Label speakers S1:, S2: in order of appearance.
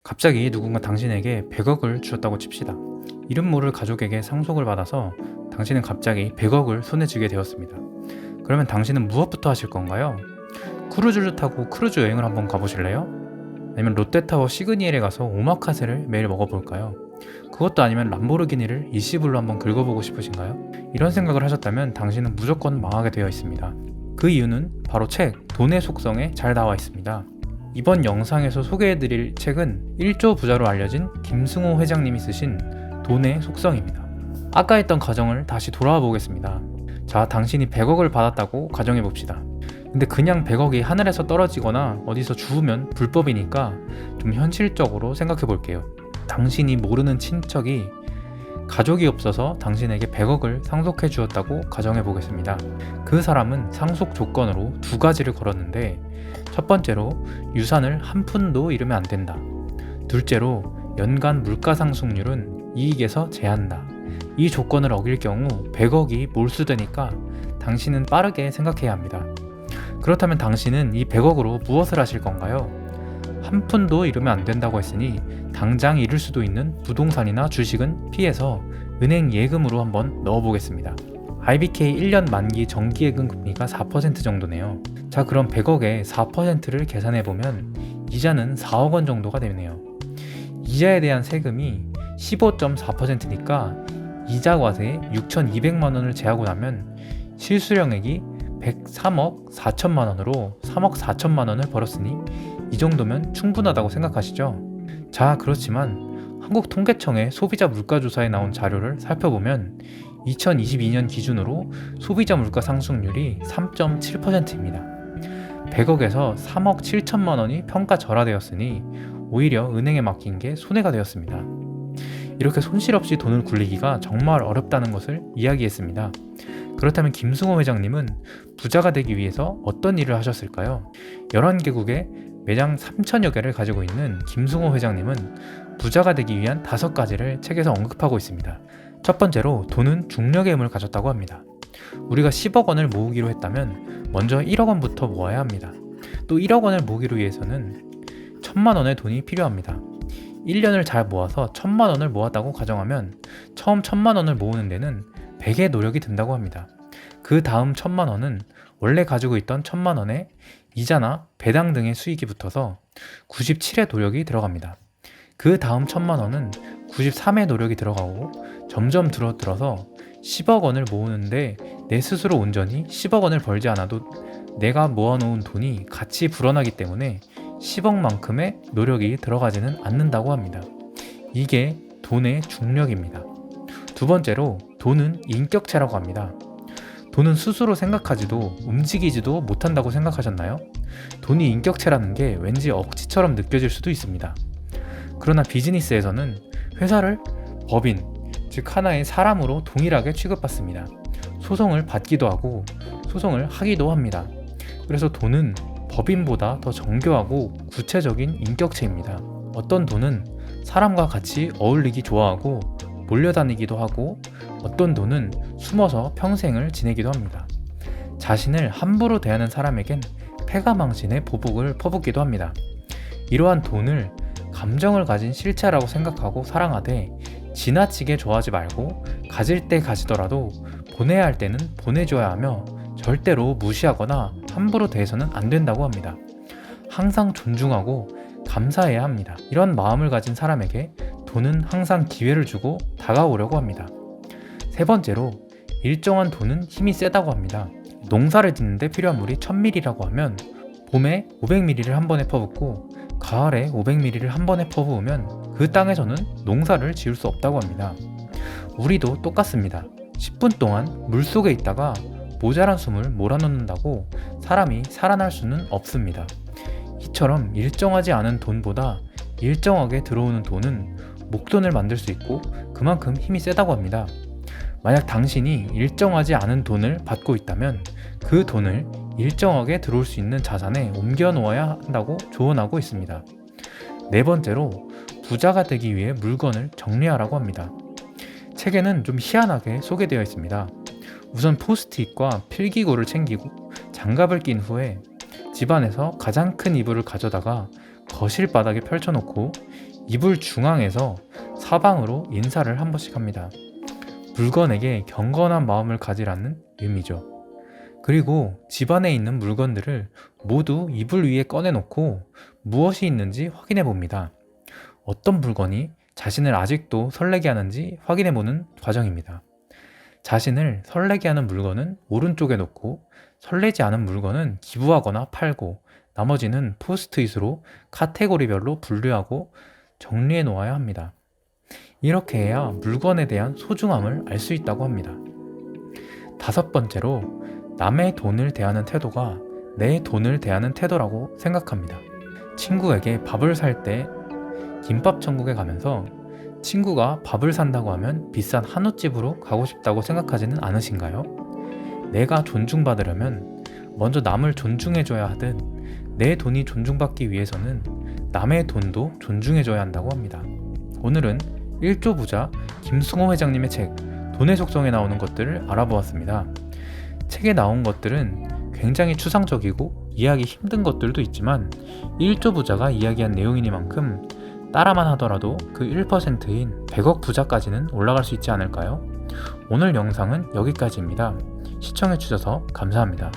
S1: 갑자기 누군가 당신에게 100억을 주었다고 칩시다. 이름 모를 가족에게 상속을 받아서 당신은 갑자기 100억을 손에 쥐게 되었습니다. 그러면 당신은 무엇부터 하실 건가요? 크루즈를 타고 크루즈 여행을 한번 가보실래요? 아니면 롯데타워 시그니엘에 가서 오마카세를 매일 먹어볼까요? 그것도 아니면 람보르기니를 이시불로 한번 긁어보고 싶으신가요? 이런 생각을 하셨다면 당신은 무조건 망하게 되어 있습니다. 그 이유는 바로 책 돈의 속성에 잘 나와 있습니다. 이번 영상에서 소개해드릴 책은 1조 부자로 알려진 김승호 회장님이 쓰신 돈의 속성입니다. 아까 했던 가정을 다시 돌아와 보겠습니다. 자, 당신이 100억을 받았다고 가정해봅시다. 근데 그냥 100억이 하늘에서 떨어지거나 어디서 주우면 불법이니까 좀 현실적으로 생각해 볼게요. 당신이 모르는 친척이 가족이 없어서 당신에게 100억을 상속해 주었다고 가정해 보겠습니다. 그 사람은 상속 조건으로 두 가지를 걸었는데, 첫 번째로 유산을 한 푼도 잃으면 안 된다. 둘째로 연간 물가 상승률은 이익에서 제한다. 이 조건을 어길 경우 100억이 몰수되니까 당신은 빠르게 생각해야 합니다. 그렇다면 당신은 이 100억으로 무엇을 하실 건가요? 한 푼도 잃으면 안 된다고 했으니 당장 잃을 수도 있는 부동산이나 주식은 피해서 은행 예금으로 한번 넣어보겠습니다. IBK 1년 만기 정기예금 금리가 4% 정도네요. 자, 그럼 100억에 4%를 계산해보면 이자는 4억 원 정도가 되네요. 이자에 대한 세금이 15.4%니까 이자 과세 6,200만 원을 제하고 나면 실수령액이 103억 4천만 원으로 3억 4천만 원을 벌었으니 이 정도면 충분하다고 생각하시죠? 자, 그렇지만 한국통계청의 소비자 물가조사에 나온 자료를 살펴보면 2022년 기준으로 소비자 물가 상승률이 3.7%입니다. 100억에서 3억 7천만 원이 평가절하되었으니 오히려 은행에 맡긴 게 손해가 되었습니다. 이렇게 손실 없이 돈을 굴리기가 정말 어렵다는 것을 이야기했습니다. 그렇다면 김승호 회장님은 부자가 되기 위해서 어떤 일을 하셨을까요? 11개국에 매장 3천여 개를 가지고 있는 김승호 회장님은 부자가 되기 위한 5가지를 책에서 언급하고 있습니다. 첫 번째로 돈은 중력의 힘을 가졌다고 합니다. 우리가 10억 원을 모으기로 했다면 먼저 1억 원부터 모아야 합니다. 또 1억 원을 모으기로 위해서는 1,000만 원의 돈이 필요합니다. 1년을 잘 모아서 1,000만 원을 모았다고 가정하면 처음 1,000만 원을 모으는 데는 100의 노력이 든다고 합니다. 그 다음 1,000만 원은 원래 가지고 있던 1,000만 원에 이자나 배당 등의 수익이 붙어서 97의 노력이 들어갑니다. 그 다음 1,000만 원은 93의 노력이 들어가고 점점 들어서 10억 원을 모으는데 내 스스로 온전히 10억 원을 벌지 않아도 내가 모아놓은 돈이 같이 불어나기 때문에 10억만큼의 노력이 들어가지는 않는다고 합니다. 이게 돈의 중력입니다. 두 번째로 돈은 인격체라고 합니다. 돈은 스스로 생각하지도 움직이지도 못한다고 생각하셨나요? 돈이 인격체라는 게 왠지 억지처럼 느껴질 수도 있습니다. 그러나 비즈니스에서는 회사를 법인, 즉 하나의 사람으로 동일하게 취급받습니다. 소송을 받기도 하고 소송을 하기도 합니다. 그래서 돈은 법인보다 더 정교하고 구체적인 인격체입니다. 어떤 돈은 사람과 같이 어울리기 좋아하고 몰려다니기도 하고 어떤 돈은 숨어서 평생을 지내기도 합니다. 자신을 함부로 대하는 사람에겐 패가망신의 보복을 퍼붓기도 합니다. 이러한 돈을 감정을 가진 실체라고 생각하고 사랑하되 지나치게 좋아하지 말고 가질 때 가지더라도 보내야 할 때는 보내줘야 하며 절대로 무시하거나 함부로 대해서는 안 된다고 합니다. 항상 존중하고 감사해야 합니다. 이런 마음을 가진 사람에게 돈은 항상 기회를 주고 다가오려고 합니다. 세 번째로 일정한 돈은 힘이 세다고 합니다. 농사를 짓는데 필요한 물이 1000ml라고 하면 봄에 500ml를 한 번에 퍼붓고 가을에 500ml를 한 번에 퍼부으면 그 땅에서는 농사를 지을 수 없다고 합니다. 우리도 똑같습니다. 10분 동안 물속에 있다가 모자란 숨을 몰아넣는다고 사람이 살아날 수는 없습니다. 이처럼 일정하지 않은 돈보다 일정하게 들어오는 돈은 목돈을 만들 수 있고 그만큼 힘이 세다고 합니다. 만약 당신이 일정하지 않은 돈을 받고 있다면 그 돈을 일정하게 들어올 수 있는 자산에 옮겨 놓아야 한다고 조언하고 있습니다. 네 번째로 부자가 되기 위해 물건을 정리하라고 합니다. 책에는 좀 희한하게 소개되어 있습니다. 우선 포스트잇과 필기구를 챙기고 장갑을 낀 후에 집안에서 가장 큰 이불을 가져다가 거실 바닥에 펼쳐놓고 이불 중앙에서 사방으로 인사를 한 번씩 합니다. 물건에게 경건한 마음을 가지라는 의미죠. 그리고 집안에 있는 물건들을 모두 이불 위에 꺼내놓고 무엇이 있는지 확인해 봅니다. 어떤 물건이 자신을 아직도 설레게 하는지 확인해 보는 과정입니다. 자신을 설레게 하는 물건은 오른쪽에 놓고 설레지 않은 물건은 기부하거나 팔고 나머지는 포스트잇으로 카테고리별로 분류하고 정리해 놓아야 합니다. 이렇게 해야 물건에 대한 소중함을 알 수 있다고 합니다. 5번째로 남의 돈을 대하는 태도가 내 돈을 대하는 태도라고 생각합니다. 친구에게 밥을 살 때 김밥 천국에 가면서 친구가 밥을 산다고 하면 비싼 한우집으로 가고 싶다고 생각하지는 않으신가요? 내가 존중받으려면 먼저 남을 존중해줘야 하듯 내 돈이 존중받기 위해서는 남의 돈도 존중해줘야 한다고 합니다. 오늘은 1조 부자 김승호 회장님의 책 돈의 속성에 나오는 것들을 알아보았습니다. 책에 나온 것들은 굉장히 추상적이고 이해하기 힘든 것들도 있지만 1조 부자가 이야기한 내용이니만큼 따라만 하더라도 그 1%인 100억 부자까지는 올라갈 수 있지 않을까요? 오늘 영상은 여기까지입니다. 시청해주셔서 감사합니다.